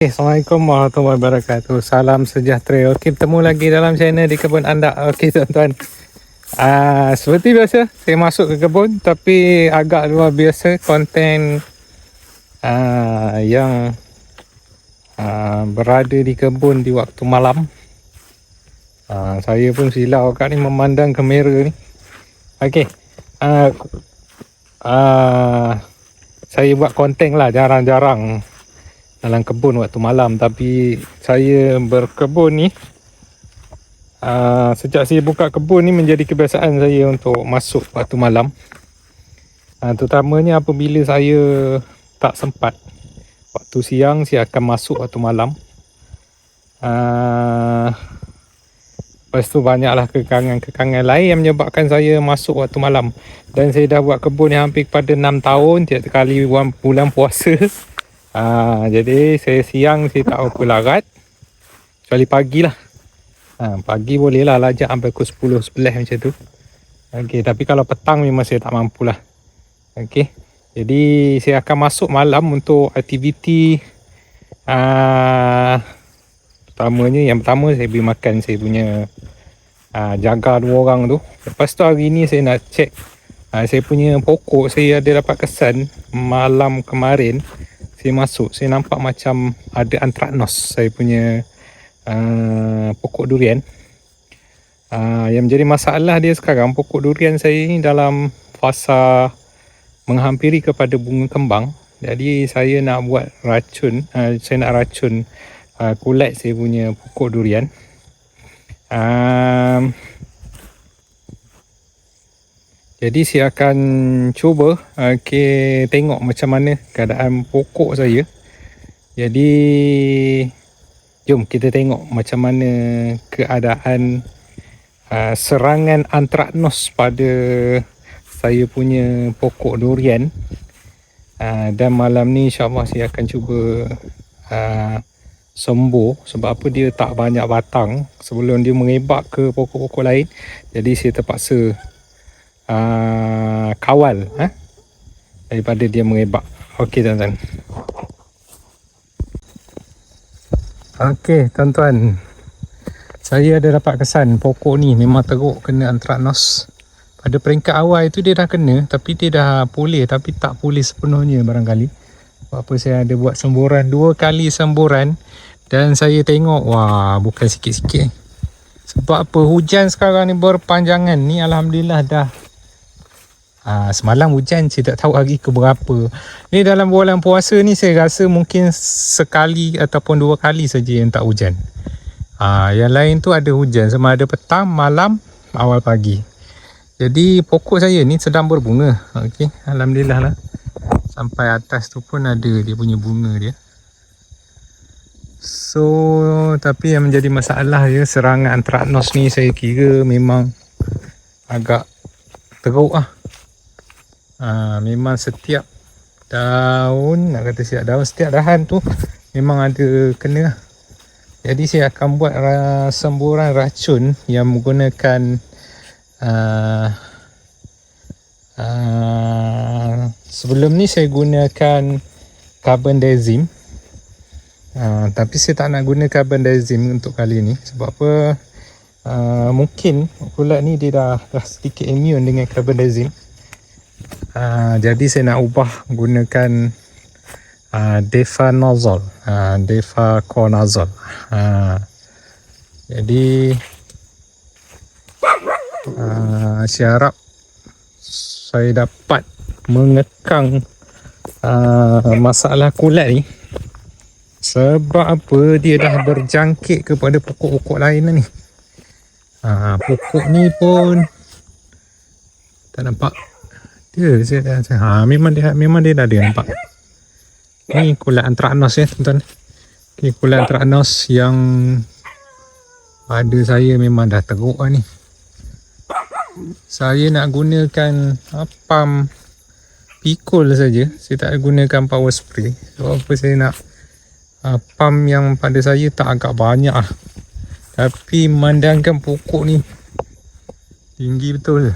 Assalamualaikum warahmatullahi wabarakatuh. Salam sejahtera. Okey, bertemu lagi dalam channel di kebun anda. Okey tuan-tuan. Seperti biasa, saya masuk ke kebun tapi agak luar biasa konten yang berada di kebun di waktu malam. Saya pun silau kat ni memandang kamera ni. Okey. Saya buat konten lah jarang-jarang dalam kebun waktu malam, tapi saya berkebun ni sejak saya buka kebun ni menjadi kebiasaan saya untuk masuk waktu malam, terutamanya apabila saya tak sempat waktu siang, saya akan masuk waktu malam. Lepas tu banyaklah kekangan lain yang menyebabkan saya masuk waktu malam. Dan saya dah buat kebun ni hampir kepada 6 tahun, tiap kali bulan puasa. Jadi saya siang saya tak apa larat, kecuali pagi lah. Pagi boleh lah lajak sampai pukul 10, 11 macam tu. Okey, tapi kalau petang memang saya tak mampu lah. Okey, jadi saya akan masuk malam untuk aktiviti pertamanya. Yang pertama saya beri makan saya punya jaga 2 orang tu. Lepas tu hari ni saya nak check saya punya pokok. Saya ada dapat kesan malam kemarin saya masuk, saya nampak macam ada antraknos saya punya pokok durian. Yang menjadi masalah dia sekarang, pokok durian saya ni dalam fasa menghampiri kepada bunga kembang. Jadi saya nak buat racun, saya nak racun kulat saya punya pokok durian. Jadi saya akan cuba tengok macam mana keadaan pokok saya. Jadi jom kita tengok macam mana keadaan serangan antraknos pada saya punya pokok durian. Dan malam ni insyaAllah saya akan cuba sembuh. Sebab apa, dia tak banyak batang sebelum dia mengebak ke pokok-pokok lain. Jadi saya terpaksa kawal daripada dia mengebak. Okey tuan-tuan. Okey tuan-tuan, saya ada dapat kesan pokok ni memang teruk kena antraknos. Pada peringkat awal itu dia dah kena, tapi dia dah pulih, tapi tak pulih sepenuhnya barangkali. Sebab apa, saya ada buat semburan 2 kali semburan. Dan saya tengok, wah, bukan sikit-sikit. Sebab apa, hujan sekarang ni berpanjangan ni, alhamdulillah dah. Semalam hujan, saya tak tahu hari ke berapa. Ni dalam bulan puasa ni saya rasa mungkin sekali ataupun 2 kali saja yang tak hujan. Yang lain tu ada hujan, sama ada petang, malam, awal pagi. Jadi pokok saya ni sedang berbunga. Okey, alhamdulillah lah. Sampai atas tu pun ada dia punya bunga dia. So, tapi yang menjadi masalah ya, serangan antraknos ni saya kira memang agak teruk lah. Memang setiap daun, nak kata setiap daun, setiap dahan tu memang ada kena. Jadi saya akan buat semburan racun yang menggunakan sebelum ni saya gunakan carbendazim. Tapi saya tak nak guna carbendazim untuk kali ni. Sebab apa, mungkin kulat ni dia dah sedikit immune dengan carbendazim. Jadi saya nak ubah gunakan defanozol, defaconazole. Jadi saya harap saya dapat mengekang masalah kulat ni. Sebab apa, dia dah berjangkit kepada pokok-pokok lain ni. Pokok ni pun tak nampak. Memang dia dah ada nampak. Ni kulat antraknos ya tuan-tuan. Okay, kulat antraknos yang pada saya memang dah teruk lah ni. Saya nak gunakan pump pikul saja. Saya tak gunakan power spray. Sebab apa, saya nak pump yang pada saya tak agak banyak lah. Tapi memandangkan pokok ni tinggi betul.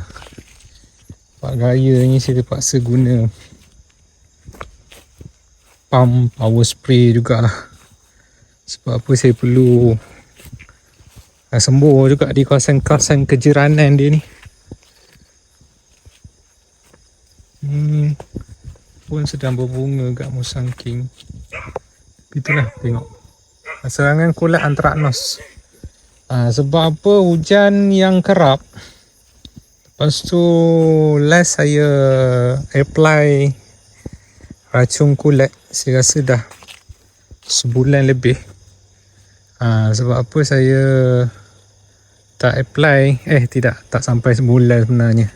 Pak gaya ni saya terpaksa guna pump power spray jugalah. Sebab apa saya perlu sembur juga di kawasan-kawasan kejiranan dia ni. Pun sedang berbunga kat Musang King. Itulah, tengok serangan kulat antraknos. Sebab apa? Hujan yang kerap. Lepas tu last saya apply racun kulat, saya rasa dah sebulan lebih. Sebab apa saya tak apply, tak sampai sebulan sebenarnya.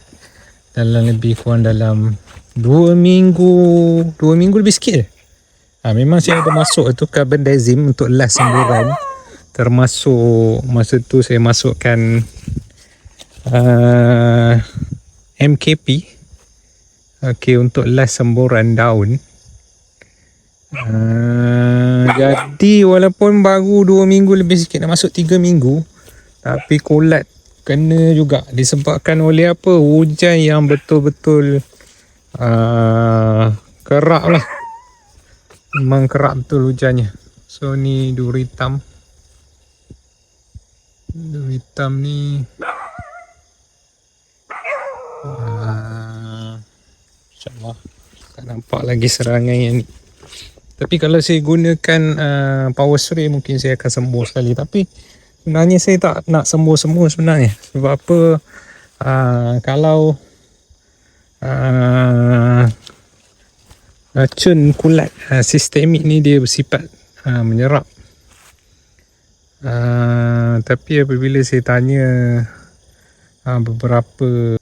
Dalam lebih kurang dalam 2 minggu lebih sikit je. Memang saya ada masuk tu carbendazim untuk last semburan. Termasuk masa tu saya masukkan MKP untuk last semburan daun. Jadi walaupun baru 2 minggu lebih sikit, nak masuk 3 minggu, tapi kulat kena juga disebabkan oleh apa? Hujan yang betul-betul kerap lah. Memang kerap betul hujannya. So ni duri hitam. Duri hitam ni InsyaAllah tak nampak lagi serangan yang ni. Tapi kalau saya gunakan power spray, mungkin saya akan sembuh sekali. Tapi sebenarnya saya tak nak sembuh semua sebenarnya. Sebab apa? Kalau racun kulat sistemik ni dia bersifat menyerap. Tapi apabila saya tanya beberapa,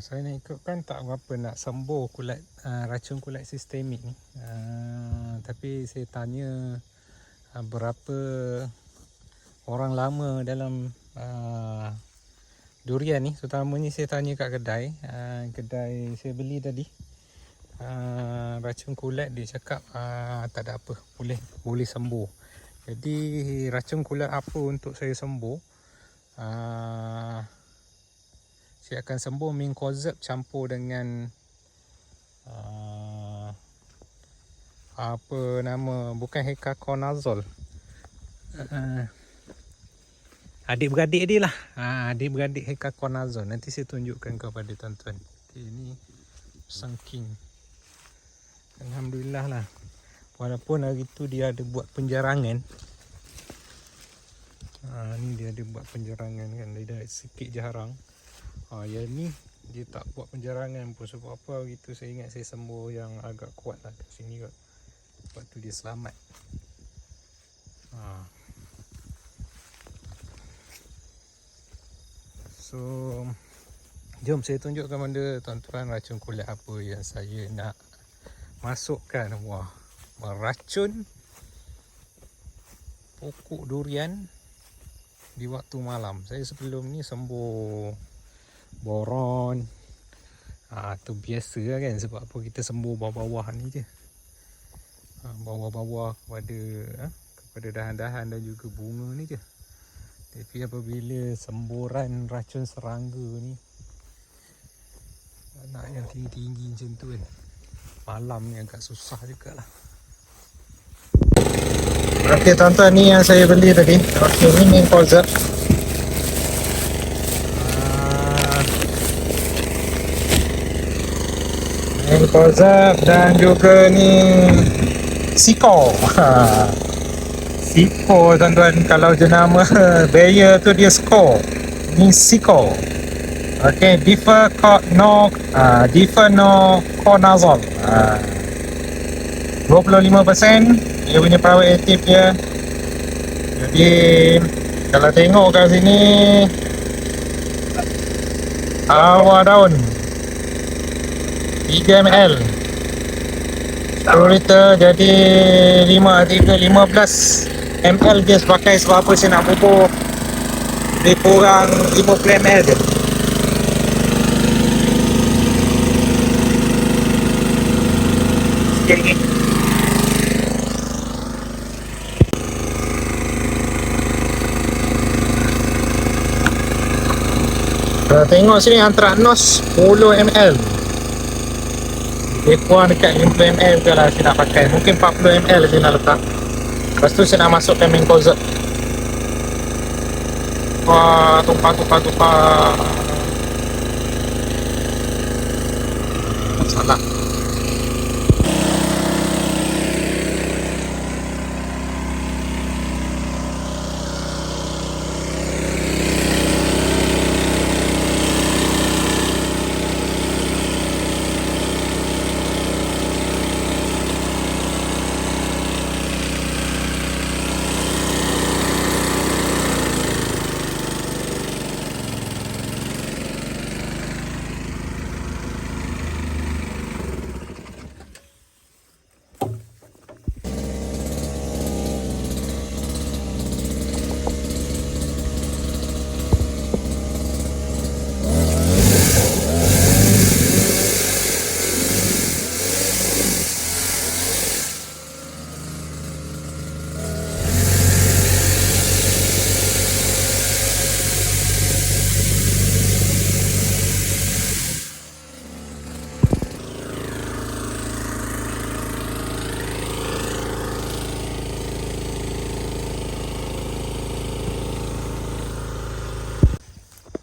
saya nak ikutkan tak berapa nak sembuh kulat, racun kulat sistemik ni. Tapi saya tanya berapa orang lama dalam durian ni. Terutamanya saya tanya kat kedai saya beli tadi, racun kulat, dia cakap tak ada apa, boleh sembuh. Jadi racun kulat apa untuk saya sembuh? Saya akan sembuh Mancozeb campur dengan apa nama, bukan Hexaconazole, adik-beradik dia lah, adik-beradik Hexaconazole. Nanti saya tunjukkan kepada tuan-tuan. Ini Musang King. Alhamdulillah lah, walaupun hari tu dia ada buat penjarangan. Ni dia ada buat penjarangan kan, dia dah sikit jarang. Yang ni dia tak buat penjarangan pun. Sebab apa? Hari tu saya ingat saya sembuh yang agak kuat lah kat sini kot. Sebab tu dia selamat. So jom saya tunjukkan pada tuan-tuan racun kulat apa yang saya nak masukkan. Meracun pokok durian di waktu malam. Saya sebelum ni sembuh boron, tu biasa lah kan. Sebab apa? Kita sembuh bawah-bawah ni je, bawah-bawah kepada dahan-dahan dan juga bunga ni je. Tapi apabila semburan racun serangga ni, nak yang tinggi-tinggi macam tu kan, malam ni agak susah jugalah. Okey tuan-tuan, ni yang saya beli tadi. Okey, ni Mancozeb. Mancozeb dan juga ni Siko. Siko tuan-tuan, kalau jenama Bayer tu dia Siko. Ni Siko. Okey, Difenoconazole. 25% dia punya power aktif dia. Jadi kalau tengok kat sini, awal daun 3 ml 10 liter, jadi 15 ml dia pakai. Sebab apa saya nak bubur lebih kurang 50 ml je. Sikit lagi. Kalau tengok sini, antraknos 10 ml. Lebih kurang dekat 50 ml je lah saya nak pakai. Mungkin 40 ml saya nak letak. Lepas tu saya nak masukkan main closet. Wah, tumpah. Salah.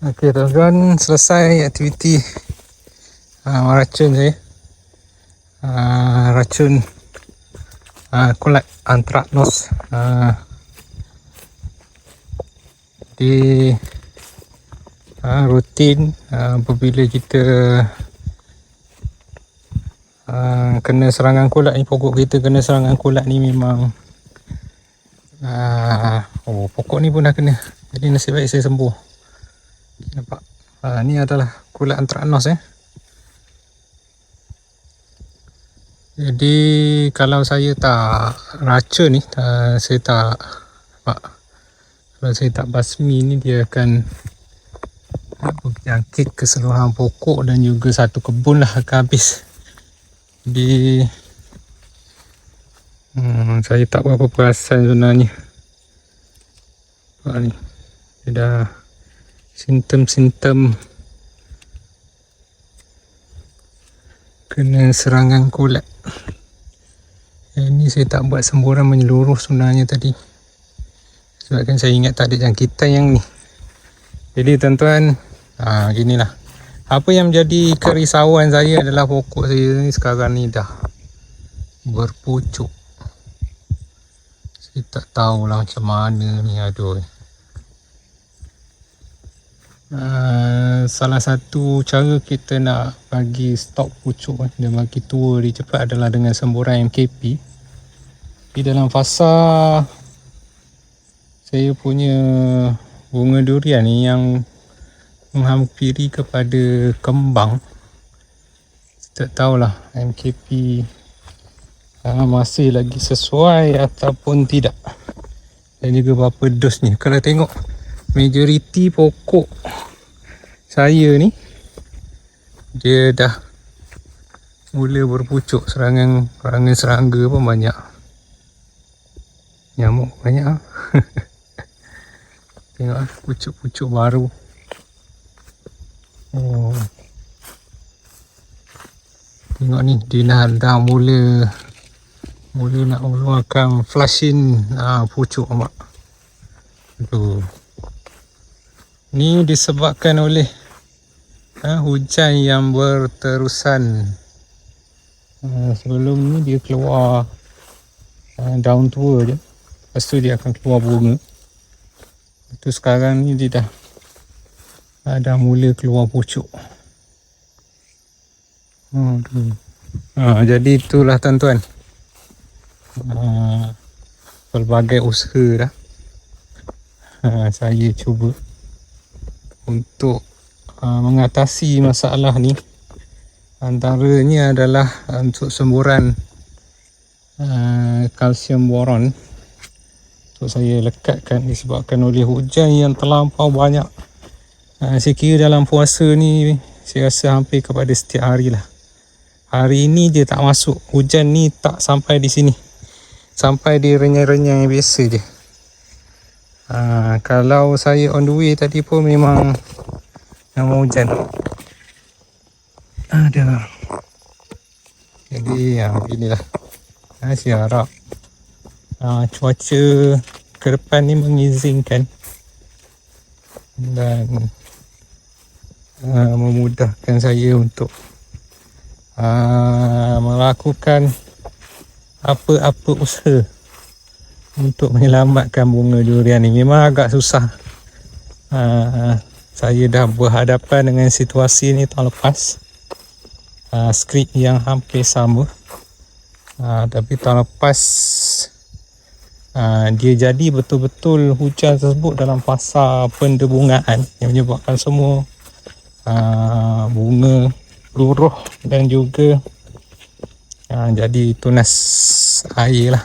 Okey tuan-tuan, selesai aktiviti meracun saya. Racun kulat antraknos. Di rutin apabila kita kena serangan kulat ni, pokok kita kena serangan kulat ni memang pokok ni pun dah kena. Jadi nasib baik saya sembuh. Nampak? Ni adalah kulat antraknos Jadi kalau saya tak racun ni, saya tak kalau saya tak basmi ni, dia akan berjangkit keseluruhan pokok dan juga satu kebun lah akan habis. Jadi saya tak berapa perasan sebenarnya. Ni dia dah simptom-simptom kena serangan kulat. Ini saya tak buat semburan menyeluruh sebenarnya tadi, sebabkan saya ingat tak ada jangkitan yang ni. Jadi tuan-tuan, ginilah apa yang menjadi kerisauan saya adalah pokok saya ni sekarang ni dah berpucuk. Saya tak tahulah macam mana ni, aduh. Salah satu cara kita nak bagi stok pucuk dan bagi tua dia cepat adalah dengan semburan MKP. Di dalam fasa saya punya bunga durian ni yang menghampiri kepada kembang, tak tahulah MKP masih lagi sesuai ataupun tidak, dan juga berapa dosnya. Kalau tengok majoriti pokok saya ni, dia dah mula berpucuk. Serangan serangga pun banyak, nyamuk banyak. Tengok pucuk-pucuk baru. Tengok ni, dia dah mula nak mengeluarkan flushing pucuk, nampak? Aduh. Ni disebabkan oleh hujan yang berterusan. Sebelum ni dia keluar daun tua je, lepas tu dia akan keluar bunga. Itu sekarang ni dia dah mula keluar pucuk. Jadi itulah tuan-tuan, pelbagai usaha dah saya cuba untuk mengatasi masalah ni. Antaranya adalah untuk semburan kalsium boron. Untuk saya lekatkan disebabkan oleh hujan yang terlampau banyak. Saya kira dalam puasa ni saya rasa hampir kepada setiap hari lah. Hari ni dia tak masuk, hujan ni tak sampai di sini, sampai di renyai-renyai biasa je. Kalau saya on the way tadi pun memang hujan. Jadi beginilah. Saya harap cuaca ke depan ni mengizinkan dan memudahkan saya untuk melakukan apa-apa usaha untuk menyelamatkan bunga durian ni. Memang agak susah. Saya dah berhadapan dengan situasi ni tahun lepas, skrip yang hampir sama, tapi tahun lepas dia jadi betul-betul hujan tersebut dalam fasa pendebungaan yang menyebabkan semua bunga luruh dan juga jadi tunas air lah.